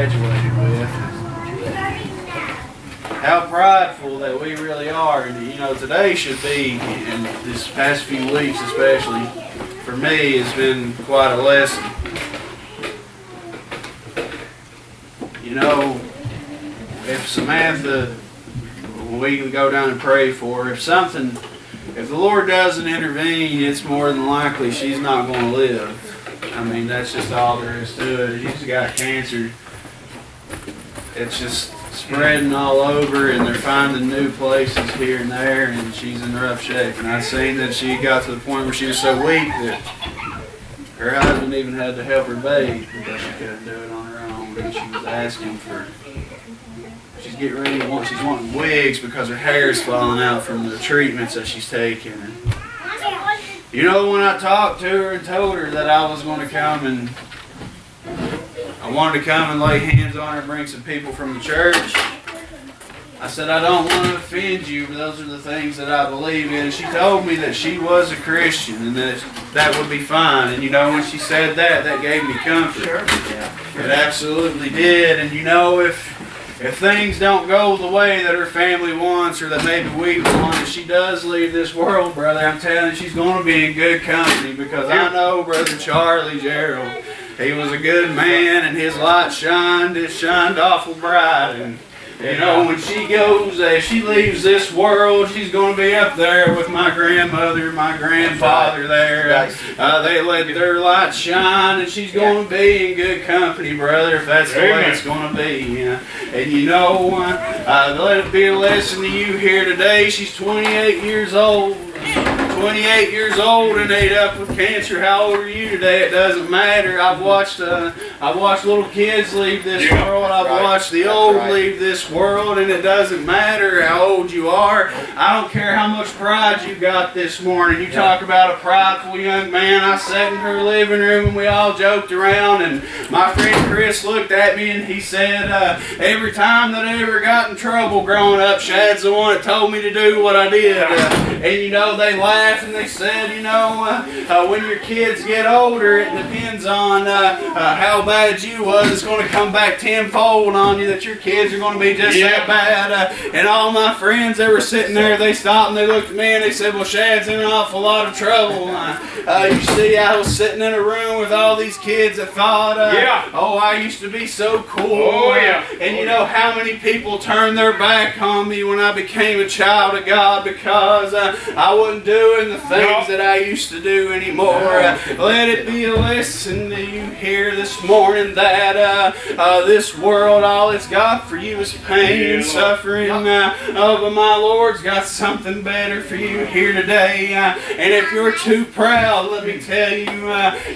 graduated with. How prideful that we really are. And you know, today should be, and this past few weeks especially, for me, has been quite a lesson. You know, if Samantha, we can go down and pray for her, if the Lord doesn't intervene, it's more than likely she's not going to live. I mean, that's just all there is to it. She's got cancer. It's just spreading all over, and they're finding new places here and there, and she's in rough shape. And I've seen that she got to the point where she was so weak that her husband even had to help her bathe because she couldn't do it on her own. And she was asking for, she's getting ready to want, she's wanting wigs because her hair is falling out from the treatments that she's taking. And you know, when I talked to her and told her that I was going to come and I wanted to come and lay hands on her and bring some people from the church, I said, I don't want to offend you, but those are the things that I believe in. And she told me that she was a Christian and that would be fine. And you know, when she said that, that gave me comfort. It absolutely did. And you know, if things don't go the way that her family wants, or that maybe we want, if she does leave this world, brother, I'm telling you, she's going to be in good company, because I know Brother Charlie Gerald, he was a good man, and his light shined. It shined awful bright. And you know, when she goes, if she leaves this world, she's going to be up there with my grandmother, my grandfather there. They let their light shine, and she's going to be in good company, brother, if that's the way it's going to be. And you know, let it be a lesson to you here today. She's 28 years old. 28 years old and ate up with cancer. How old are you today? It doesn't matter. I've watched little kids leave this world. I've watched the old leave this world, and it doesn't matter how old you are. I don't care how much pride you got this morning. You talk about a prideful young man. I sat in her living room and we all joked around, and my friend Chris looked at me and he said, every time that I ever got in trouble growing up, Shad's the one that told me to do what I did. And you know, they laughed and they said, you know, when your kids get older, it depends on how bad you was. It's going to come back tenfold on you, that your kids are going to be just that bad. And all my friends that were sitting there, they stopped and they looked at me and they said, well, Shad's in an awful lot of trouble. You see, I was sitting in a room with all these kids that thought, oh, I used to be so cool. And you know how many people turned their back on me when I became a child of God, because I wasn't doing the things that I used to do anymore. Let it be a lesson to you here this morning that this world, all it's got for you is pain and suffering. But my Lord's got something better for you here today. And if you're too proud, let me tell you,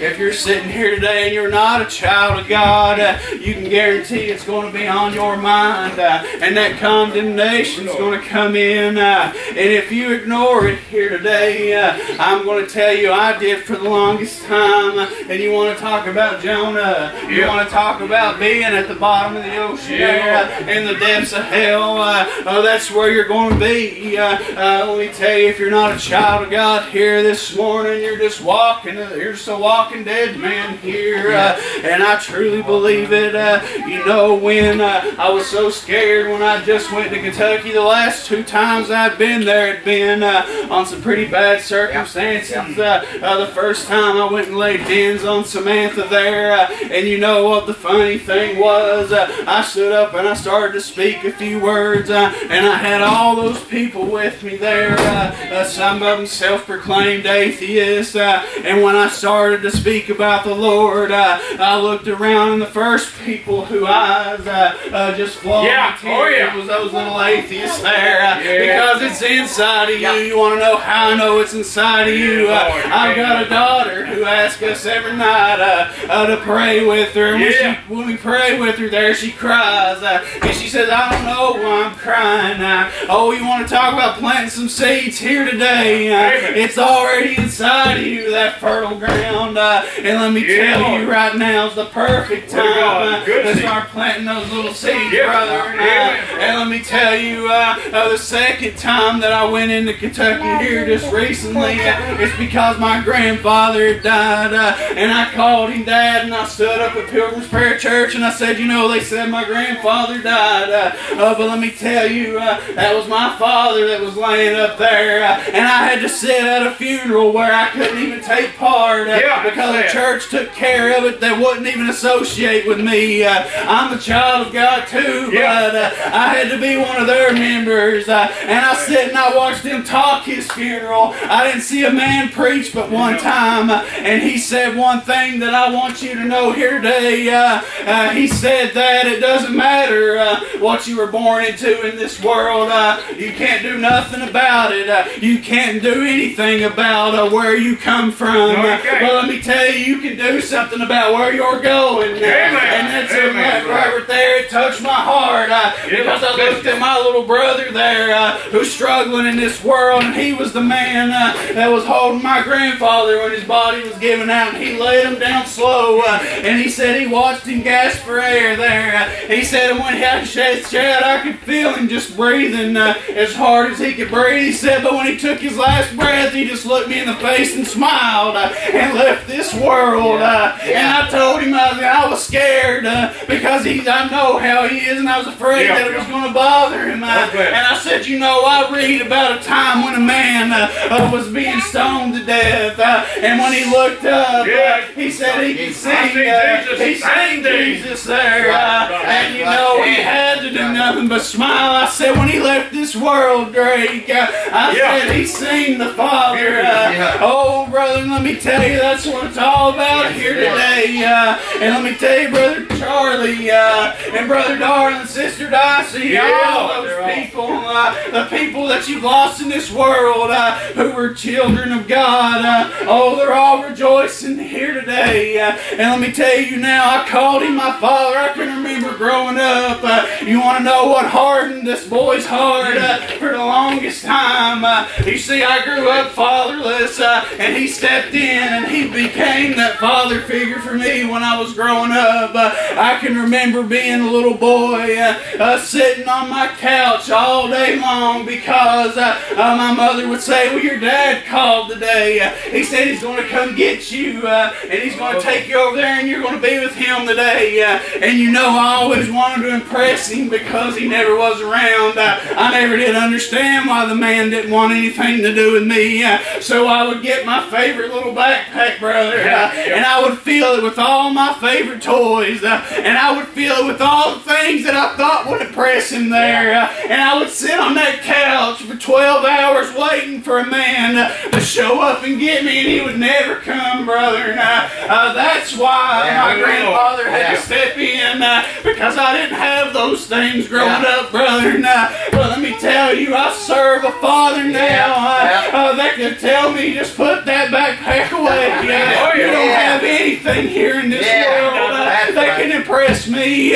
if you're sitting here today and you're not a child of God, you can guarantee it's going to be on your mind, and that condemnation is going to come in. And if you ignore it here today, I'm going to tell you, I did for the longest time. And you want to talk about Jonah, you want to talk about being at the bottom of the ocean, in the depths of hell, that's where you're going to be. Let me tell you, if you're not a child of God here this morning, you're just a walking dead man here. And I truly believe it. You know, when I was so scared when I just went to Kentucky, the last 2 times I'd been there, it'd been on some pretty bad circumstances. The first time I went and laid hands on Samantha there, and you know what the funny thing was? I stood up and I started to speak a few words, and I had all those people with me there, some of them self-proclaimed atheists, and when I started to speak about the Lord, I looked around, and the first people who eyes just flowed it was those little atheists there, because it's inside of you. You want to know how I know it's inside of you? I've got a daughter who asks us every night to pray with her, and when we pray with her there, she cries, and she says, I don't know why I'm crying. Oh, you want to talk about planting some seeds here today? It's already inside of you, that fertile ground, and let me tell you, right now is the perfect time to start planting those little seeds, brother. And let me tell you, the second time that I went into Kentucky here just recently. It's because my grandfather had died, and I called him Dad, and I stood up at Pilgrim's Prayer Church, and I said, you know, they said my grandfather died, but let me tell you, that was my father that was laying up there, and I had to sit at a funeral where I couldn't even take part because the church took care of it. They wouldn't even associate with me. I'm a child of God too, but I had to be one of their members, and I sit and I watched them talk his funeral. I didn't see a man preach but one time, and he said one thing that I want you to know here today. He said that it doesn't matter what you were born into in this world. You can't do nothing about it. You can't do anything about where you come from. But let me tell you, you can do something about where you're going. And that's right there. It touched my heart because I looked at my little brother there who's struggling in this world, and he was the man that was holding my grandfather when his body was giving out, and he laid him down slow, and he said he watched him gasp for air there. He said when he had Shad, I could feel him just breathing as hard as he could breathe. He said, but when he took his last breath, he just looked me in the face and smiled and left this world. And I told him I was scared because I know how he is, and I was afraid that it was going to bother him. And I said, you know, I read about a time when a man was being stoned to death, and when he looked up, he said he could sing Jesus there, and you know, he had to do nothing but smile. I said, when he left this world, Drake, I said he seen the Father. Oh, brother, let me tell you, that's what it's all about here today. And let me tell you, Brother Charlie, and Brother Darling, Sister Dicey, all those people, the people that you've lost in this world, who were children of God, they're all rejoicing here today. And let me tell you now, I called him my father. I can remember growing up. You want to know what hardened this boy's heart for the longest time? You see, I grew up fatherless, and he stepped in and he became that father figure for me when I was growing up. I can remember being a little boy sitting on my couch all day long because my mother would say, well, your dad called today. He said he's going to come get you, and he's going to take you over there, and you're going to be with him today. And you know, I always wanted to impress him because he never was around. I never did understand why the man didn't want anything to do with me. So I would get my favorite little backpack, brother, and I would fill it with all my favorite toys, and I would fill it with all the things that I thought would impress him there. And I would sit on that couch for 12 hours waiting for a man to show up and get me, and he would never come, brother. That's why my grandfather had to step in, because I didn't have those things growing up, brother. But let me tell you, I serve a Father now that can tell me just put that backpack away. You don't have anything here in this world that can impress me.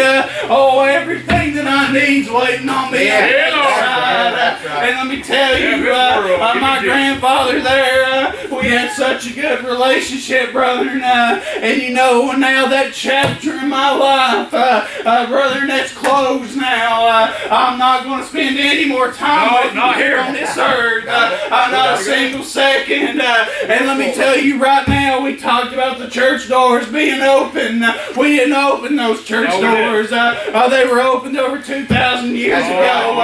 Everything that I need's waiting on me. And let me tell you, my grandfather there, we had such a good relationship, brother. And you know, now that chapter in my life, brother, that's closed now. I'm not going to spend any more time with you here on this earth. Not a single second. And let me tell you right now, we talked about the church doors being open. We didn't open those church doors. They were opened over 2,000 years ago.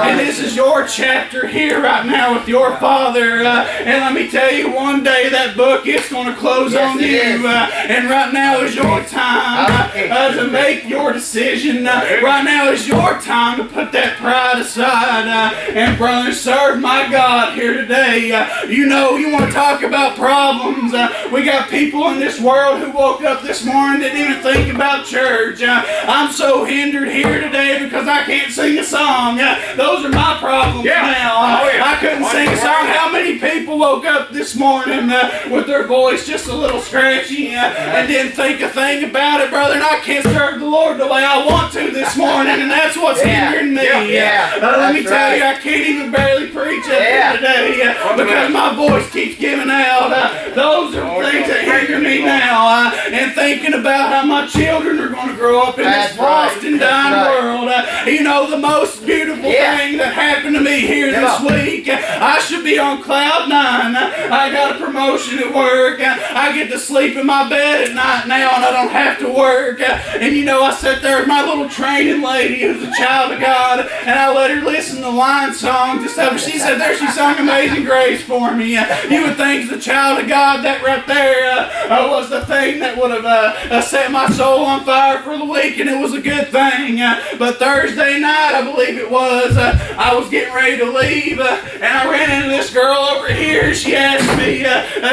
And this is your chapter here right now with your Father. And let me tell you, one day that book is going to close on you. And right now is your time to make your decision. Right now is your time to put that pride aside. And brother, serve my God here today. You know, you want to talk about problems. We got people in this world who woke up this morning didn't even think about church. I'm so hindered here today because I can't sing a song. Those are my problems now. I couldn't sing a song. How many people woke up this morning with their voice just a little scratchy and didn't think a thing about it, brother? And I can't serve the Lord the way I want to this morning, and that's what's hindering me. Let me tell you, I can't even barely preach up here today because my voice keeps giving out. Those are things that hinder me now. And thinking about how my children are going to grow up in this lost and dying world. You know, the most beautiful thing that happened to me here this week week. I should be on cloud 9. I got a promotion at work. I get to sleep in my bed at night now, and I don't have to work. And you know, I sat there with my little training lady who's a child of God, and I let her listen to the line song. Just after she sat there, she sung Amazing Grace for me. You would think as a child of God, that right there was the thing that would have set my soul on fire for the week, and it was a good thing. But Thursday night, I believe it was, I was getting ready to leave, and I ran into this girl over here. She asked me,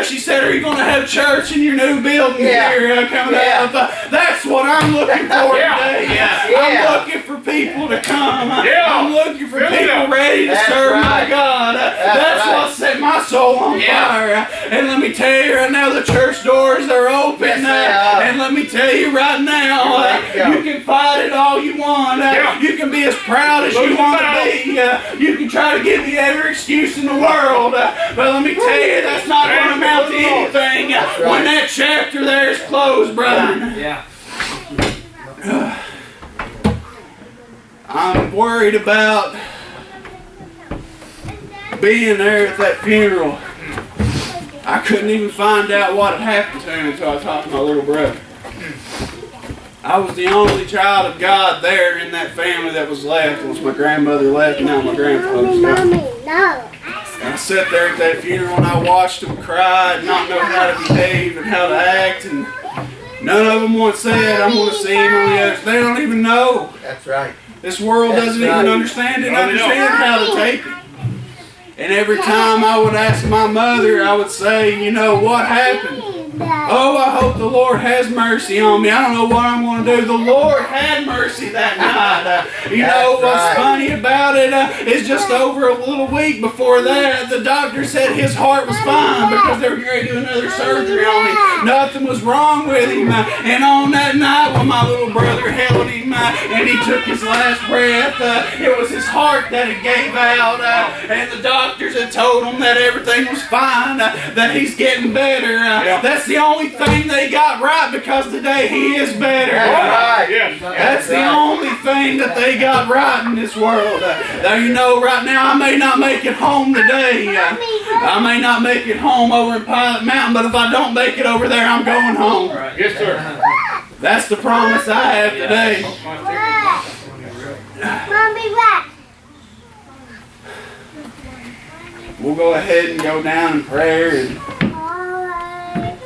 she said, "Are you going to have church in your new building here coming up?" That's what I'm looking for today. I'm looking for people to come. I'm looking for people ready to serve my God. That's what set my soul on fire. And let me tell you right now, the church doors are open. And let me tell you right now, you can fight it all you want. You can be as proud as you want to be. You can try to give me every excuse in the world. But let me tell you, that's not going to amount to anything when that chapter there is closed, brother. I'm worried about being there at that funeral. I couldn't even find out what had happened to him until I talked to my little brother. I was the only child of God there in that family that was left. Once my grandmother left, and now my grandfather's gone. I sat there at that funeral and I watched them cry and not know how to behave and how to act, and none of them once said, "I'm going to see him on the other." They don't even know. That's right. This world doesn't even understand it, understand how to take it. And every time I would ask my mother, I would say, "You know, what happened?" "Oh, I hope the Lord has mercy on me. I don't know what I'm going to do." The Lord had mercy that night. You know what's funny about it is just over a little week before that, the doctor said his heart was fine because they were going to do another surgery on him. Nothing was wrong with him. And on that night when my little brother held him and he took his last breath, it was his heart that it gave out. And the doctors had told him that everything was fine, that he's getting better. That's the only thing they got right, because today he is better. That's the only thing that they got right in this world. Now, you know, right now I may not make it home today. I may not make it home over in Pilot Mountain, but if I don't make it over there, I'm going home. Yes, sir. That's the promise I have today. Mommy, what? We'll go ahead and go down in prayer, and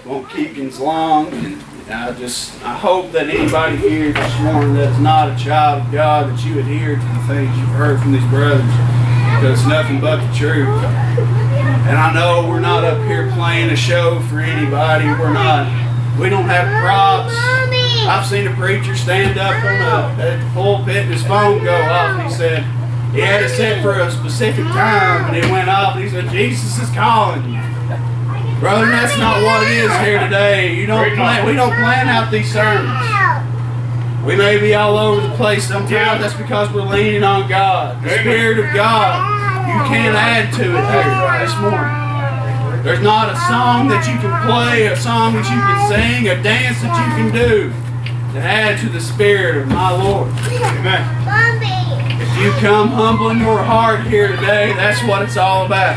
won't keep you as long. And I hope that anybody here this morning that's not a child of God, that you adhere to the things you've heard from these brothers, because it's nothing but the truth. And I know we're not up here playing a show for anybody. We don't have props. I've seen a preacher stand up at the pulpit and his phone go off, and he said he had it set for a specific time, and it went off, and he said, "Jesus is calling you." Brother, that's not what it is here today. We don't plan out these sermons. We may be all over the place sometimes. That's because we're leaning on God. The Spirit of God. You can't add to it here this morning. There's not a song that you can play, a song that you can sing, a dance that you can do to add to the Spirit of my Lord. Amen. If you come humbling your heart here today, that's what it's all about.